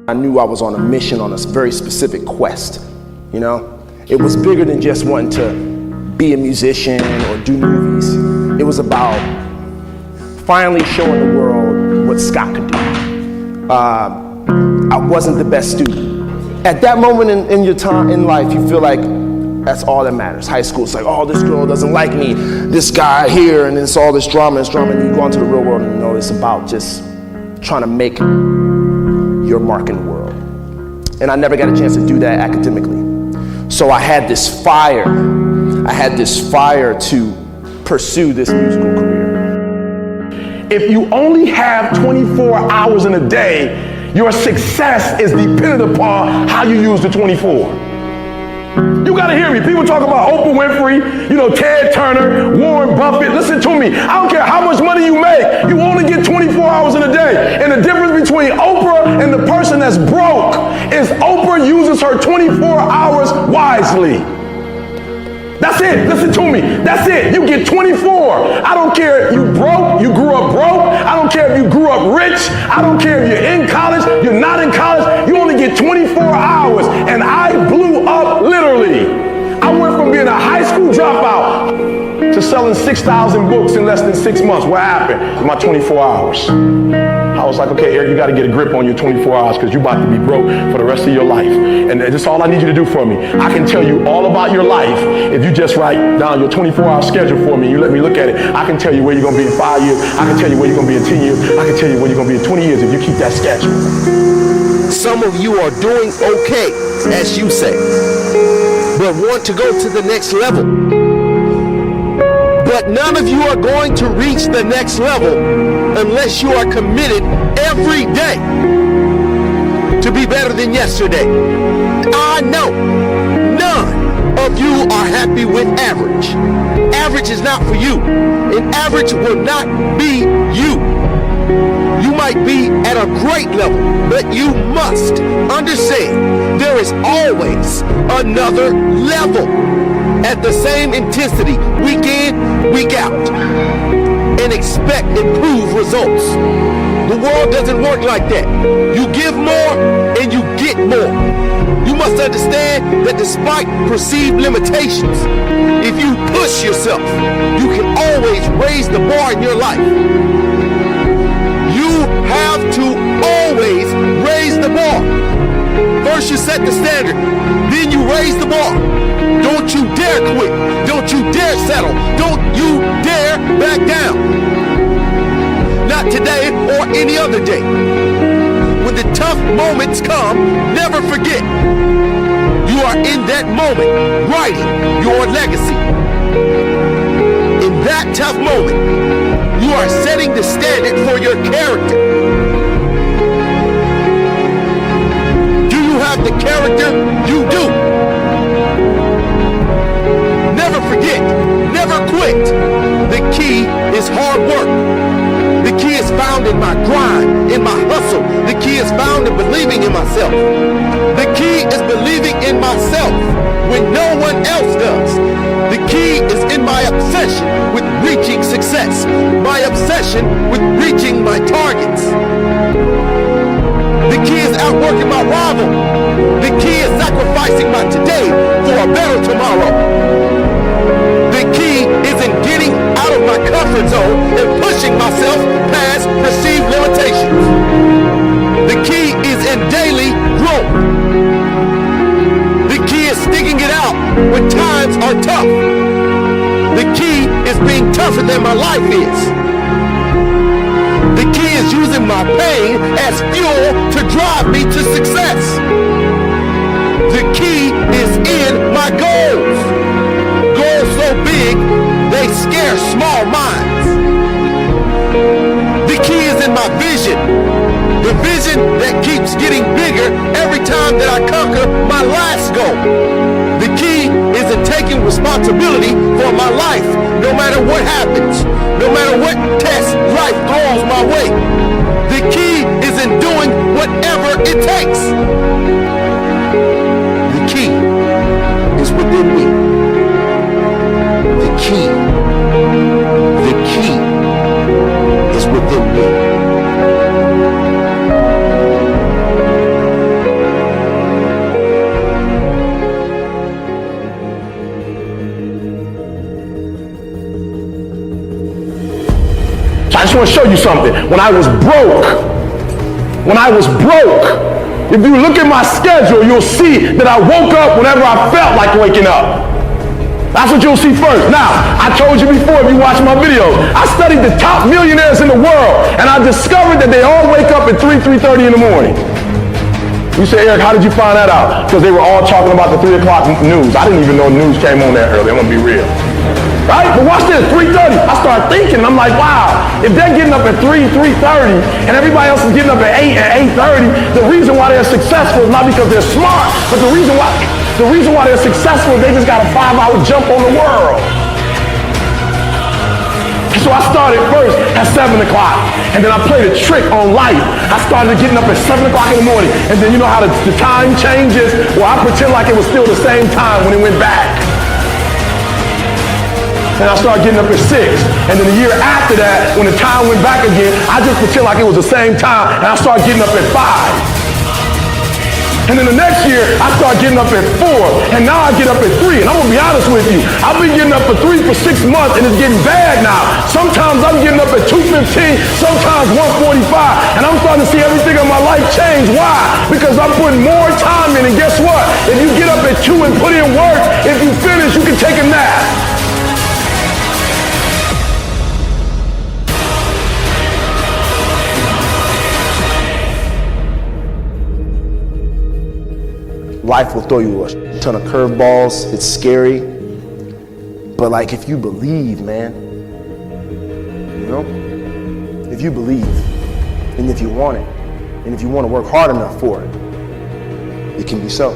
I knew I was on a mission, on a very specific quest, you know? It was bigger than just wanting to be a musician or do movies. It was about finally showing the world what Scott could do. I wasn't the best student. At that moment in your time in life, you feel like that's all that matters. High school, it's like, oh, this girl doesn't like me, this guy here, and it's all this drama, and you go into the real world and you know it's about just trying to make your mark in the world. And I never got a chance to do that academically. So I had this fire. I had this fire to pursue this musical career. If you only have 24 hours in a day, your success is dependent upon how you use the 24. You gotta hear me. People talk about Oprah Winfrey, Ted Turner, Warren Buffett. Listen to me. I don't care how much money you make. You only get 24 hours in a day. And the difference between Oprah and the person that's broke is Oprah uses her 24 hours wisely. That's it. Listen to me. That's it. You get 24. I don't care if you broke, you grew up broke. I don't care if you grew up rich. I don't care if you're in college, you're not in college. You only get 24 hours. And I blew up literally. I went from being a high school dropout to selling 6,000 books in less than 6 months. What happened? In my 24 hours. I was like, okay, Eric, you got to get a grip on your 24 hours because you're about to be broke for the rest of your life. And that's all I need you to do for me. I can tell you all about your life if you just write down your 24-hour schedule for me. You let me look at it. I can tell you where you're going to be in 5 years. I can tell you where you're going to be in 10 years. I can tell you where you're going to be in 20 years if you keep that schedule. Some of you are doing okay, as you say, but want to go to the next level. But none of you are going to reach the next level unless you are committed every day to be better than yesterday. I know none of you are happy with average. Average is not for you, and average will not be you. You might be at a great level, but you must understand there is always another level at the same intensity, week in, week out, and expect improved results. The world doesn't work like that. You give more and you get more. You must understand that despite perceived limitations, if you push yourself, you can always raise the bar in your life. You have to always raise the bar. First you set the standard, then you raise the bar. Don't you dare quit. Don't you dare settle. Don't you dare back down. Not today or any other day. When the tough moments come, never forget. You are in that moment writing your legacy. In that tough moment, you are setting the standard for your character. Do you have the character? You do. Never forget, never quit. The key is hard work. The key is found in my grind, in my hustle. The key is found in believing in myself. The key is believing in myself when no one else does. The key is in my obsession with reaching success, my obsession with reaching my targets. The key is outworking my rival. The key is sacrificing my today for a better tomorrow. The key is in getting out of my comfort zone and pushing myself past perceived limitations. The key is in daily growth. The key is sticking it out when times are tough. The key is being tougher than my life is. The key is using my pain as fuel to drive me to success. The key is in my goals. Goals so big, they scare small minds. The key is in my vision. The vision that keeps getting bigger every time that I conquer my last goal. The key is in taking responsibility for my life, no matter what happens, no matter what test life throws my way. The key is in doing whatever it takes. The key is within me. The key is within me. going to show you something. When I was broke, if you look at my schedule, you'll see that I woke up whenever I felt like waking up. That's what you'll see first. Now, I told you before, if you watch my videos, I studied the top millionaires in the world, and I discovered that they all wake up at 3:30 in the morning. You say, Eric, how did you find that out? Because they were all talking about the 3 o'clock news. I didn't even know news came on that early. I'm going to be real. Right? But watch this, 3:30. I started thinking, and I'm like, wow, if they're getting up at 3:30, and everybody else is getting up at 8 and 8:30, the reason why they're successful is not because they're smart, but the reason why they're successful is they just got a 5-hour jump on the world. So I started first at 7 o'clock, and then I played a trick on life. I started getting up at 7 o'clock in the morning, and then you know how the time changes? Well, I pretend like it was still the same time when it went back. And I started getting up at 6. And then the year after that, when the time went back again, I just pretend like it was the same time, and I started getting up at 5. And then the next year, I started getting up at 4, and now I get up at 3. And I'm gonna be honest with you, I've been getting up at 3 for 6 months, and it's getting bad now. Sometimes I'm getting up at 2:15, sometimes 1:45, and I'm starting to see everything in my life change. Why? Because I'm putting more time in, and guess what? If you get up at 2 and put in work, if you finish, you can take a nap. Life will throw you a ton of curveballs. It's scary. But like, if you believe, man, you know, if you believe, and if you want it, and if you want to work hard enough for it, it can be so.